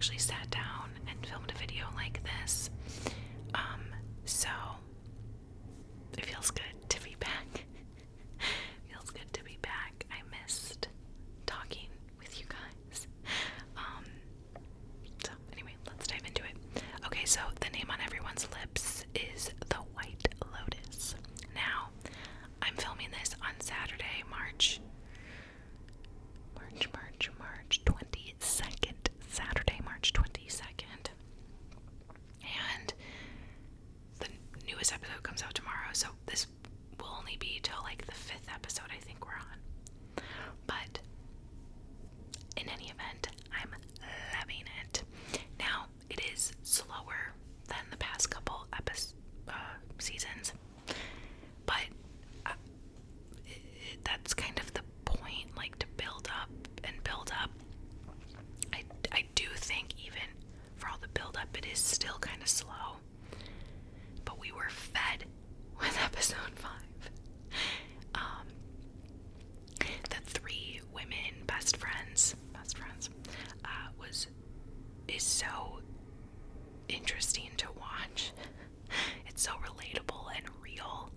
actually sat down and filmed a video like this. So it feels good to be back. Feels good to be back. I missed talking with you guys. So anyway, let's dive into it. Okay, so the name on everyone's lips is the White Lotus. Now, I'm filming this on Saturday, March 22nd. Saturday, March 22nd. And the newest episode comes out tomorrow, so this will only be till like the 5th episode I think we're on. But in any event, I'm loving it. Now, it is slower than the past couple seasons, but that's kind of the point, like, to build up and build up. I do think even for all the build up, it is still kind of slow, but we were fed with episode 5. The 3 women best friends is so interesting to watch. It's so relatable and real.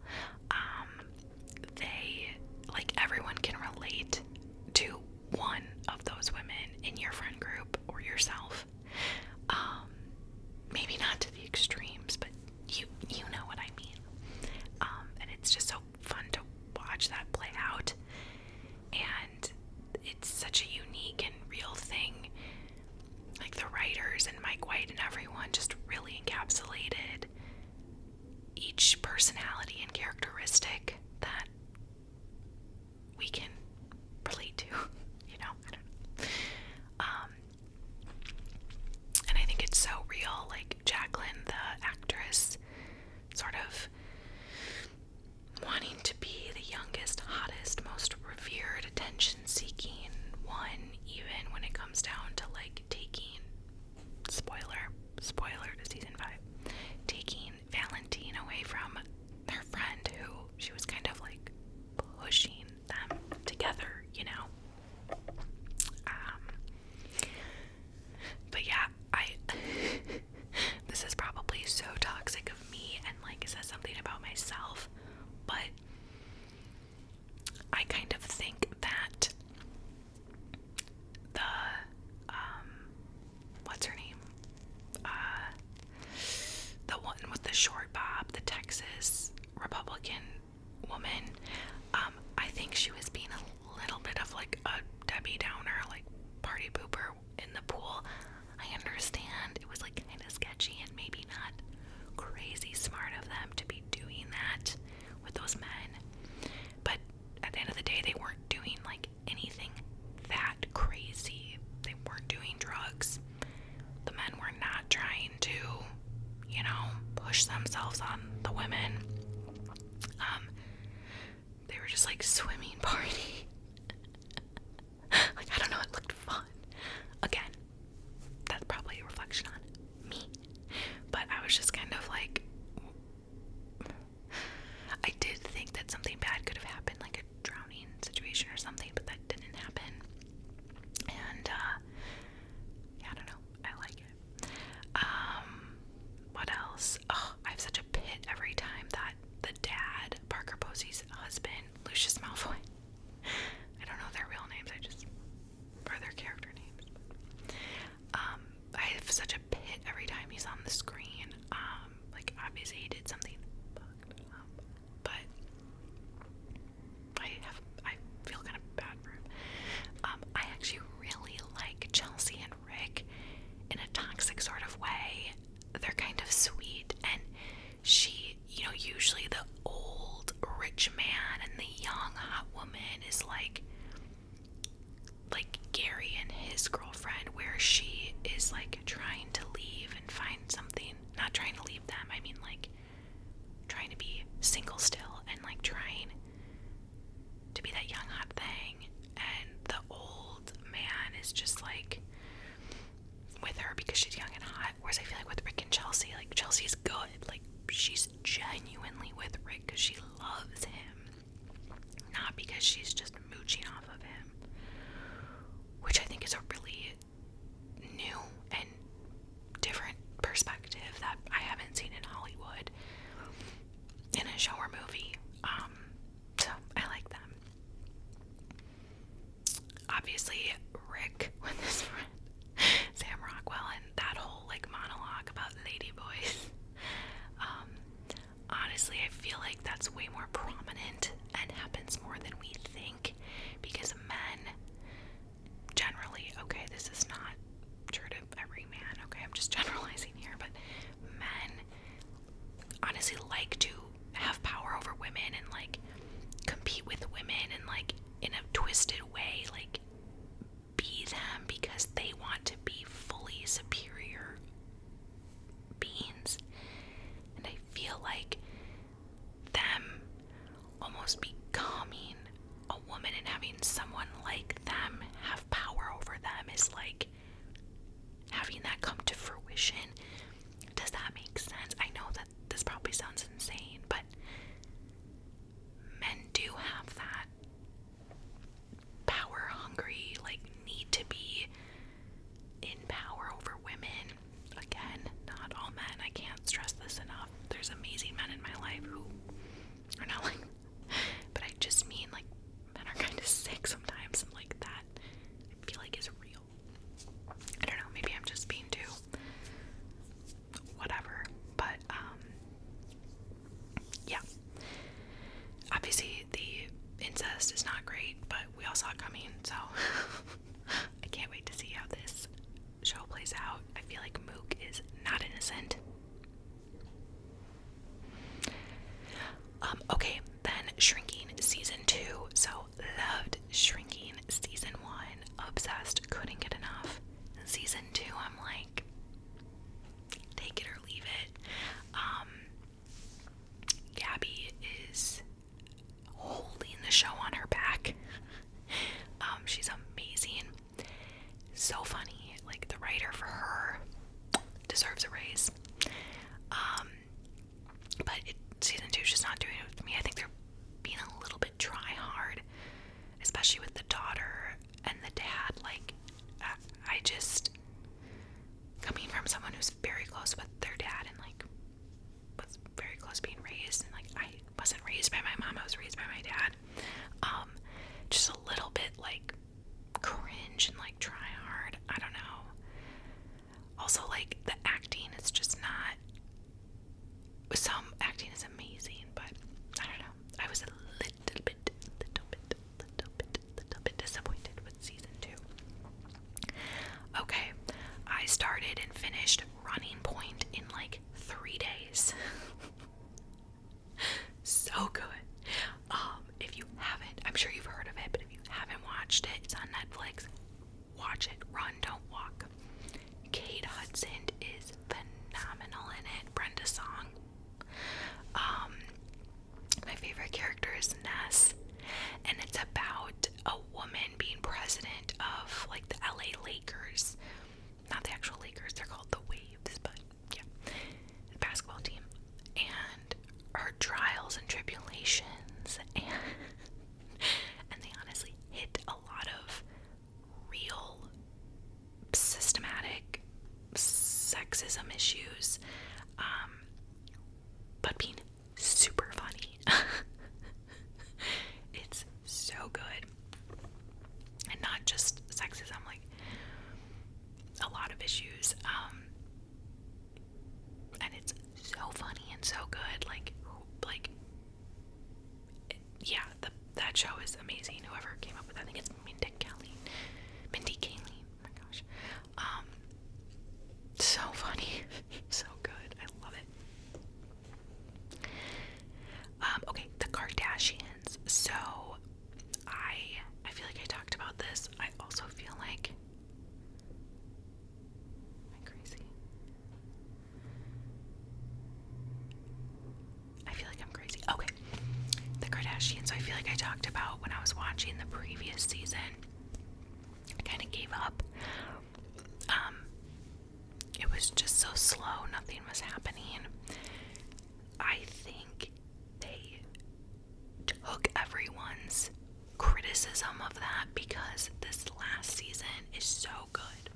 They, like, everyone can relate to one of those women in your friend group or yourself. Maybe not to the extremes, but you know what I mean. And it's just so fun to watch that play out. And it's such a unique and real thing. Like, the writers and Mike White and everyone just really encapsulated each personality and characteristic that we can relate to, I don't know. And I think it's so real. Like, Jacqueline, the actress, sort of wanting to be the youngest, hottest, most revered, attention-seeking one, even when it comes down to, like, taking, spoiler to season 5, taking Valentine away from her friend who she was obviously Rick with his friend Sam Rockwell and that whole like monologue about ladyboys. Honestly, I feel like that's way more prominent and happens more than we think, because men generally, okay, this is not true to every man, okay, I'm just generalizing here, but men honestly like to have power over women and like compete with women and like in a twisted way, like be them because they want to be fully superior beings. And I feel like them almost becoming a woman and having someone like them have power over them is like having that come to fruition. Does that make sense? I know that this probably sounds insane, but men do have that power hungry, like need to be in power over women. Again, not all men. I can't stress this enough. There's amazing men in my life who are not like, but I just mean like men are kind of sick sometimes, and like that I feel like is real. I don't know, maybe I'm just being too whatever, but yeah, obviously the incest is not great, but we all saw it coming, so I can't wait to see how this show plays out. I feel like Mook is not innocent. Okay, then Shrinking season 2. So loved Shrinking season 1, obsessed, couldn't get enough. Season 2, I'm like, take it or leave it. Gabby is holding the show on her back. She's amazing, so funny. Like, the writer for her deserves a raise. But season 2 is just not doing it with me. I think they're being a little bit try hard, especially with the daughter and the dad. Like, I just, coming from someone who's very close with their dad and like was very close being raised, and like I wasn't raised by my mom, I was raised by my dad. Just a little bit like cringe and like try hard. I don't know. Also, like, the acting is just not, some acting is amazing, but I don't know. I was a little bit disappointed with season 2. Okay, I started and finished Running Point in like 3 days. So good. If you haven't, I'm sure you've heard of it, but if you haven't watched it, it's on Netflix. Watch it. Run, don't walk. Kate Hudson is phenomenal in it. Brenda Song. My favorite character is Ness, and it's about a woman being president of like the LA Lakers. Not the actual Lakers, they're called the Waves, but yeah, the basketball team. And her trials and tribulations, and they honestly hit a lot of real systematic sexism issues, but being super funny. It's so good, and not just sexism, like a lot of issues, and it's so funny and so good. Like yeah, that show is amazing. Whoever came up with it, I think it's Mindy Kaling. Oh my gosh. So funny. So good. I love it. Okay, the Kardashians. So I feel like I talked about this. I also feel like, am I crazy? I feel like I'm crazy. Okay. The Kardashians. So I feel like I talked about when I was watching the previous season. I kind of gave up. It was just so slow. Nothing was happening. I think they took everyone's criticism of that because this last season is so good.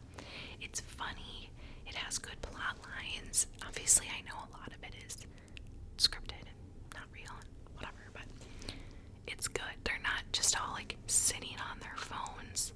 It's funny. It has good plot lines. Obviously, I know a lot of it is scripted and not real and whatever, but it's good. They're not just all like sitting on their phones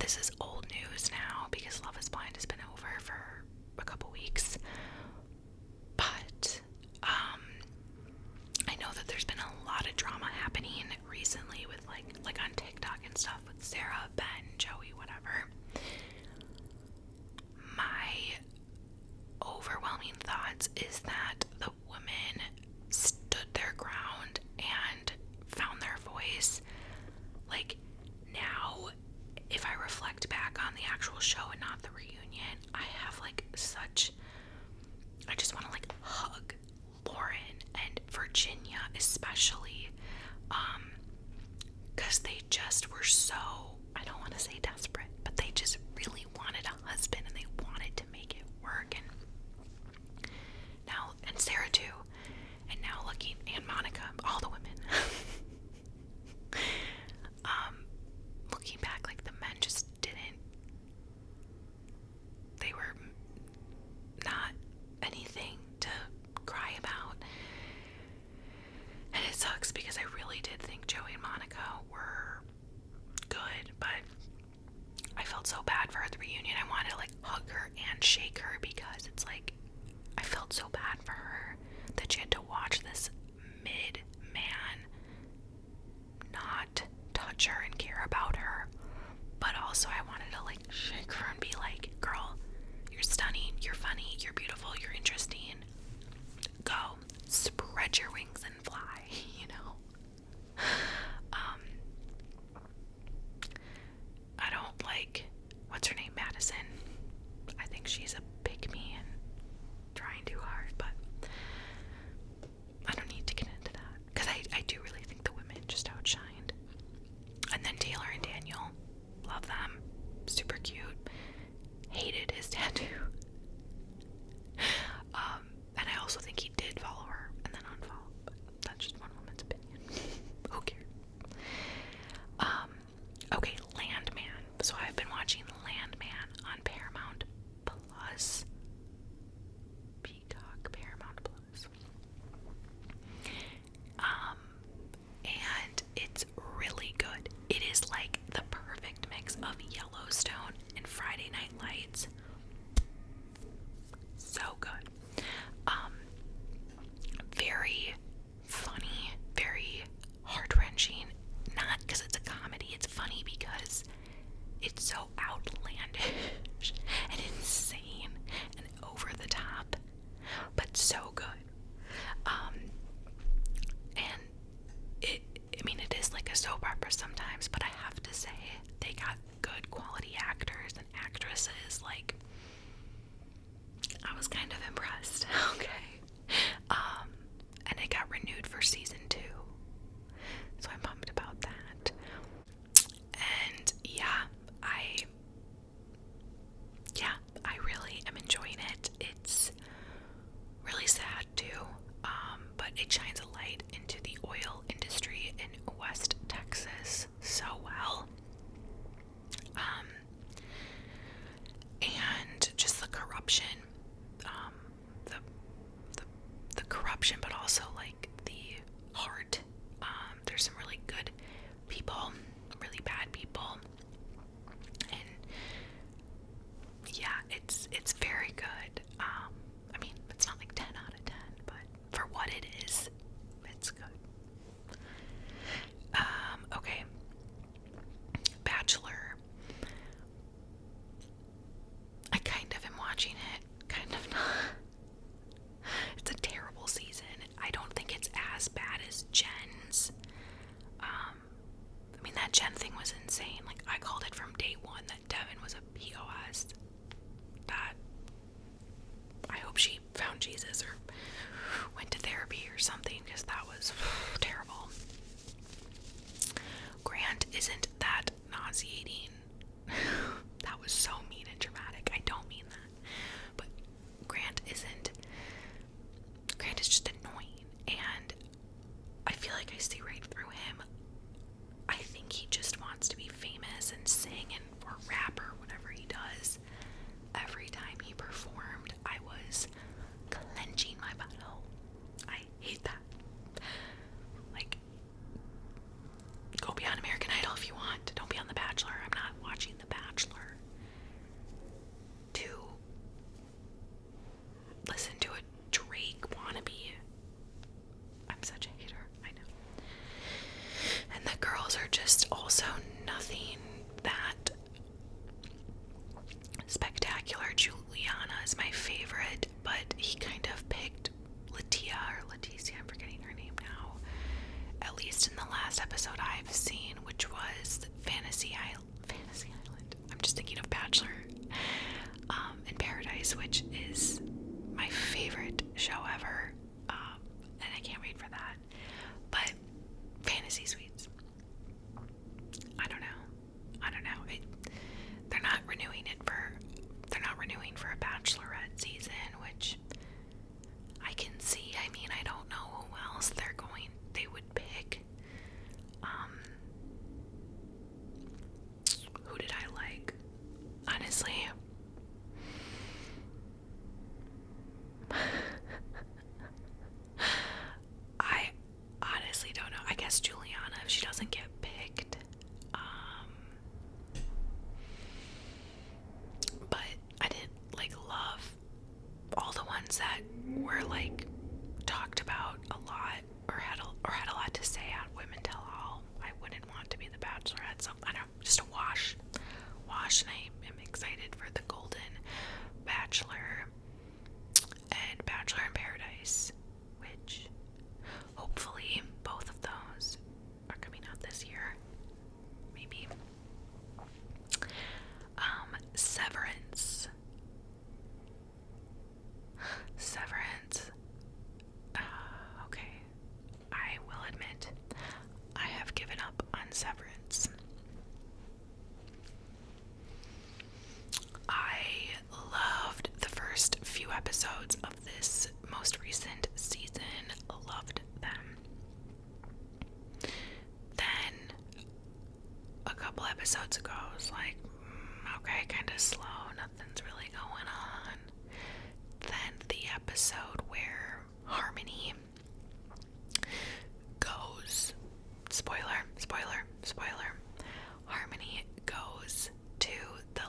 this is old news now because Love is Blind has been over for a couple weeks. But I know that there's been a lot of drama happening recently with like on TikTok and stuff with Sarah, Ben, Joey, whatever. My overwhelming thoughts is that the women stood their ground and found their voice. Like, now, if I reflect back on the actual show and not the reunion, I have like I just want to like hug Lauren and Virginia especially, because they just were so, I don't want to say desperate, but they just really wanted a husband and they wanted to make it work. And now, and Sarah too, and now and Monica, all the women. Looking back, like, the men just didn't, they were not anything to cry about. And it sucks because I really did think Joey and Monica were good, but I felt so bad for her at the reunion. I wanted to like hug her and shake her because it's like, I felt so bad for her that she had to watch this mid man not touch her and care about her. But also I wanted to like shake her and be like, girl, you're stunning, you're funny, you're beautiful, you're interesting. Go, spread your wings and fly, you know? I don't like, what's her name, Madison. I think she's a pick me and trying too hard, but I don't need to get into that, because I do really think the women just outshined. And then Taylor and Daniel, love them, super cute. Hated his tattoo. And I also think he did follow her and then unfollow, but that's just one woman's opinion. Who cares? Okay, Landman. So I've been watching Landman on Paramount Plus. Peacock, Paramount Plus. And it's really good. It is like the perfect mix of Yellowstone just thinking of Bachelor in Paradise, which is my favorite show ever, and I can't wait for that. But Fantasy Suites, I don't know. They're not renewing for a Bachelorette season, which I can see. I mean, I don't know who else they would pick. Who did I like? Honestly, I honestly don't know. I guess Juliana, if she doesn't get picked. But I didn't love all the ones that were talked about a lot or had a lot to say on Women Tell All. I wouldn't want to be the Bachelorette, so I don't know, just a wash, and I am excited for the Golden Bachelor and Bachelor in Paradise, which hopefully both of those are coming out this year, maybe. Severance. Okay, I will admit, I have given up on Severance. I loved the first few episodes of this most recent season, loved them. Then, a couple episodes ago, I was like, okay, kind of slow, nothing's really going on. Then the episode where Harmony goes, spoiler, Harmony goes to the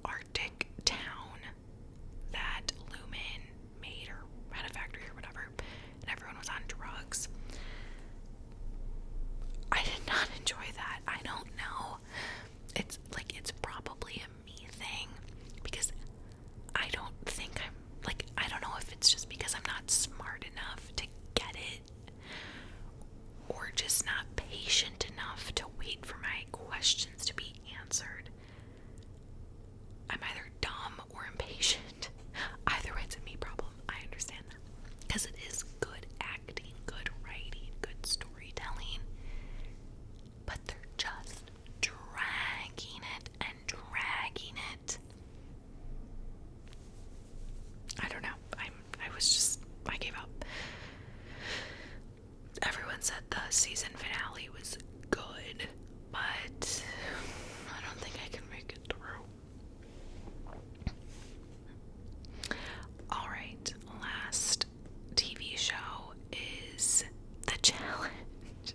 Arctic town that Lumen made or had a factory or whatever, and everyone was on drugs. I did not enjoy that. I don't know. It's probably a me thing, because I don't think I don't know if it's just because I'm not smart enough to get it, or just not patient enough to wait for my questions to be answered. I'm either dumb or impatient. Either way, it's a me problem. I understand that, because it is good acting, good writing, good storytelling, but they're just dragging it. I don't know. I gave up. Everyone said the season finale was good, but I don't think I can make it through. Alright, last TV show is The Challenge.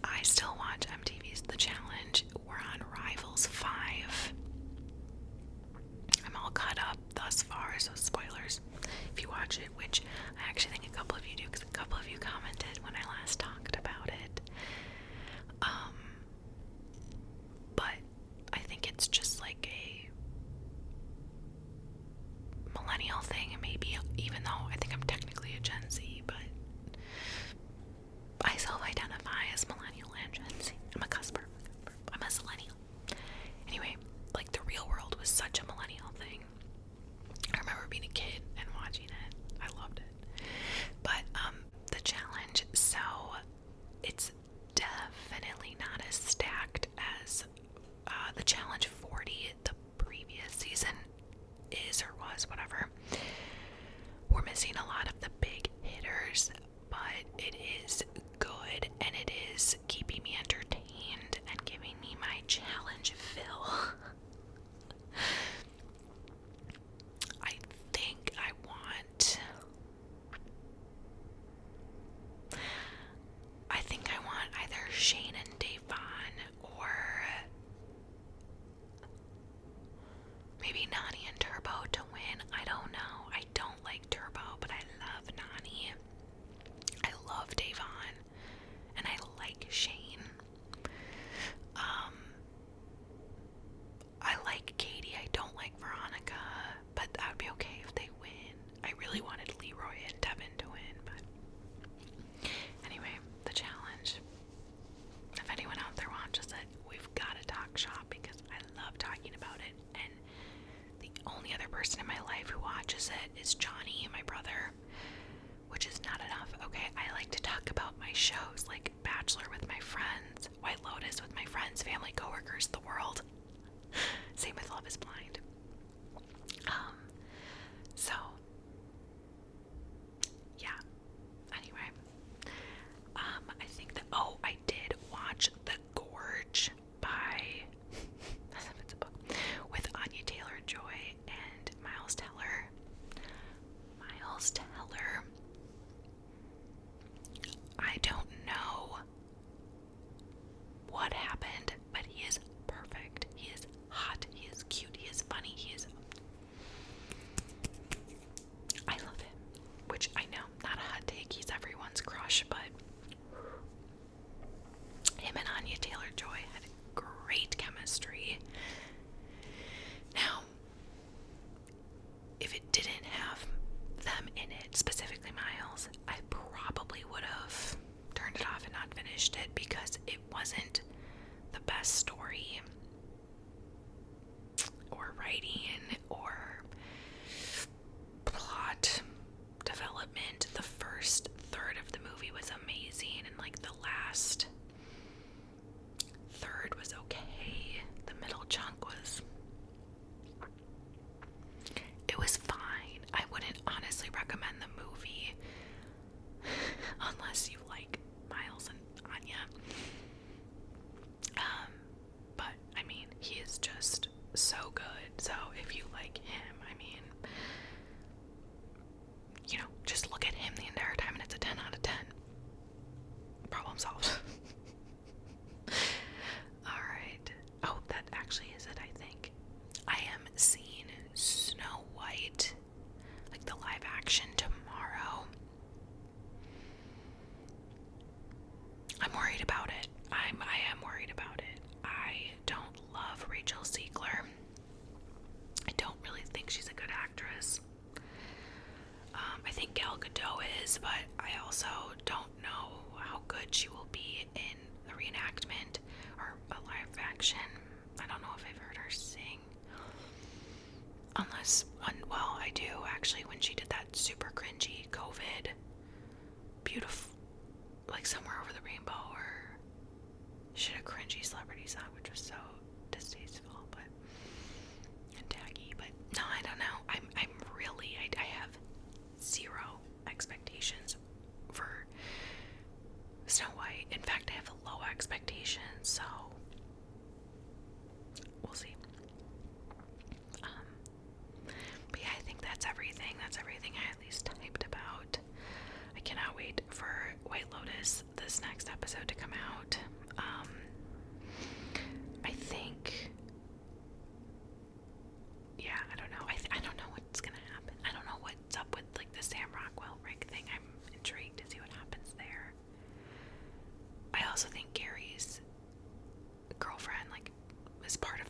I still watch MTV's The Challenge. We're on Rivals 5. I'm all caught up thus far, so spoilers if you watch it, which I actually think a couple of you do, because a couple of you commented when I last talked about it. But I think it's just a millennial thing, and maybe even though I think I'm technically a Gen Z, but I self-identify as millennial and Gen Z. I'm a cusper. I'm a zillennial. Anyway, the real world was such a millennial thing. I remember being a kid and watching it. I loved it. But The Challenge, so it's definitely not as stacked as The Challenge 40. person in my life who watches it is Johnny, my brother, which is not enough. Okay, I like to talk about my shows like Bachelor with my friends, White Lotus with my friends, family, coworkers, the world. Same with Love is Blind. So yeah. Anyway, I think that I did watch The Gorge by it's a book with Anya Taylor-Joy and Miles Teller. Miles Teller. I don't know what happened, but he is perfect. He is hot. He is cute. He is funny. I love him. Which I know, not a hot take. He's everyone's crush, but him and Anya Taylor-Joy had great chemistry. Now, if it didn't have them in it, specifically Miles, I probably would have turned it off and not finished it because it wasn't the best story or writing or plot development. The first third of the movie was amazing, and like the last third was okay. The middle chunk was fine. I wouldn't honestly recommend the movie unless you like Miles and Anya. But I mean, he is just so good. So if you like him, I mean, just look at him the entire time and it's a 10 out of 10. Problem solved. Alright. Oh, that actually is it, I think. I am seeing Snow White, like the live action, tomorrow. I'm worried about it. I am worried about it. I don't love Rachel Ziegler. I don't really think she's a good actress. I think Gal Gadot is, but I also don't know how good she will be in a reenactment or a live action. I don't know if I've heard her sing. Unless, well, I do actually, when she did that super cringy COVID, beautiful, like Somewhere Over the Rainbow, or she did a cringy celebrity song, which was so distasteful, but, and taggy, but no, I don't know. I'm really, I have zero expectations for Snow White. In fact, I have low expectations, so we'll see. But yeah, I think that's everything. That's everything I at least typed about. I cannot wait for White Lotus, this next episode, to come out. I think, yeah, I don't know. I don't know what's gonna happen. I don't know what's up with like the Sam Rockwell rig thing. I'm intrigued to see what happens there. I also think Gary's girlfriend, like, is part of